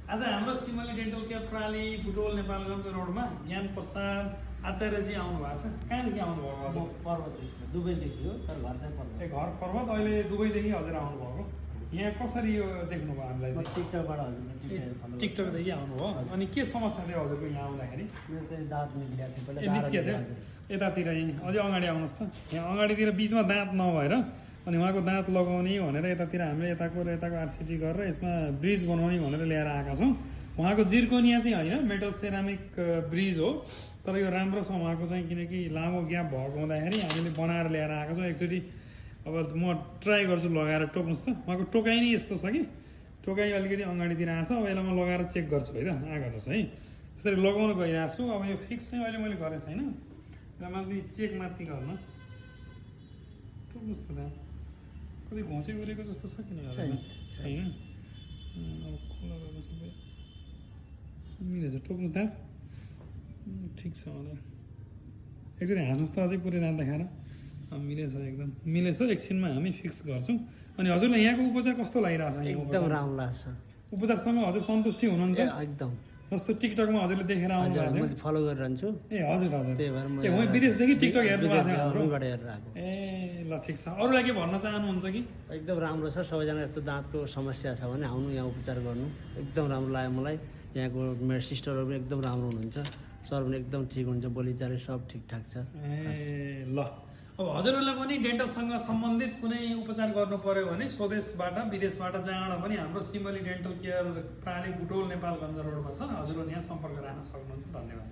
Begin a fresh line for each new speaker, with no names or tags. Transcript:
आज हाम्रो Simli dental care प्रणाली बुटोल नेपालगञ्ज रोडमा ज्ञान प्रसाद आचार्यजी आउनु भएको छ। कहाँदेखि आउनुभएको
म पर्वतदेखि दुबईदेखि हो, तर घर चाहिँ पर्वत।
ए घर पर्वत, अहिले दुबईदेखि हजुर आउनुभएको। यहाँ कसरी यो देख्नुभयो हामीलाई
म
चाहिँ?
टिकटकबाट हजुर
टिकटकदेखि आउनुभयो। अनि के समस्या थियो हजुरको यहाँ आउँदाखेरि?
मेरो चाहिँ दाँत निस्किएको थियो पहिला।
निस्किएको थियो यतातिर, अझै अगाडि आउनुहोस् त। यहाँ अगाडितिर बिचमा दाँत नभएर अनि उहाँको दाँत लगाउने भनेर यतातिर हामीले यताको र यताको आरसिटी गरेर यसमा ब्रिज बनाउने भनेर ल्याएर आएका छौँ। उहाँको जिर्कोनिया चाहिँ होइन, मेटल सेरामिक ब्रिज हो, तर यो राम्रो छ उहाँको चाहिँ, किनकि लामो ग्याप भएको हुँदाखेरि हामीले बनाएर ल्याएर आएको छौँ। एकचोटि अब म ट्राई गर्छु लगाएर, टोक्नुहोस् त। उहाँको टोकाइ नै यस्तो छ कि टोकाइ अलिकति अगाडितिर आएको छ। अब यसलाई म लगाएर चेक गर्छु है त, आएको छ है। यसरी लगाउन गइरहेको छु। अब यो फिक्स चाहिँ अहिले मैले गरेको छैन, यसलाई माथि चेक माथि गर्न। टोक्नुहोस् त दाम, कति घोसे गरेको जस्तो छ कि छैन? अब खुला भएको सबै मिलेछ। टोक्नुहोस् दाम, ठिक छ होला। एकचोटि हाँस्नुहोस् त अझै पुरै दाम देखाएर। मिलेछ, एकदम मिलेछ। एकछिनमा हामी फिक्स गर्छौँ। अनि हजुरलाई यहाँको उपचार कस्तो लागिरहेछ?
एकदम राम्रो लाग्छ।
उपचारसँग हजुर सन्तुष्टि हुनुहुन्छ?
एकदम।
जस्तो टिकटकमा हजुरले देखेर आउनु भएको थियो?
मैले फलो गरिरहन्छु।
ए हजुर हजुर,
त्यही भएर
ए उहाँ विदेशदेखि टिकटक हेर्नु भएको थियो हाम्रो?
उहीँबाट हेरेर आएको।
ए ल ठिक छ। अरूलाई के भन्न चाहनुहुन्छ कि?
एकदम राम्रो छ। सबैजना यस्तो दाँतको समस्या छ भने आउनु, यहाँ उपचार गर्नु। एकदम राम्रो लाग्यो मलाई। यहाँको मेरो सिस्टरहरू पनि एकदम राम्रो हुनुहुन्छ, सर पनि एकदम ठिक हुन्छ, बोलीचाली सब ठिकठाक छ।
ए ल, अब हजुरहरूलाई पनि डेन्टलसँग सम्बन्धित कुनै उपचार गर्नु पर्यो भने स्वदेशबाट विदेशबाट जहाँबाट पनि हाम्रो सिमली डेन्टल केयर प्रणाली बुटोल नेपालगञ्ज रोडमा छ। हजुरहरू यहाँ सम्पर्क राख्न सक्नुहुन्छ। धन्यवाद।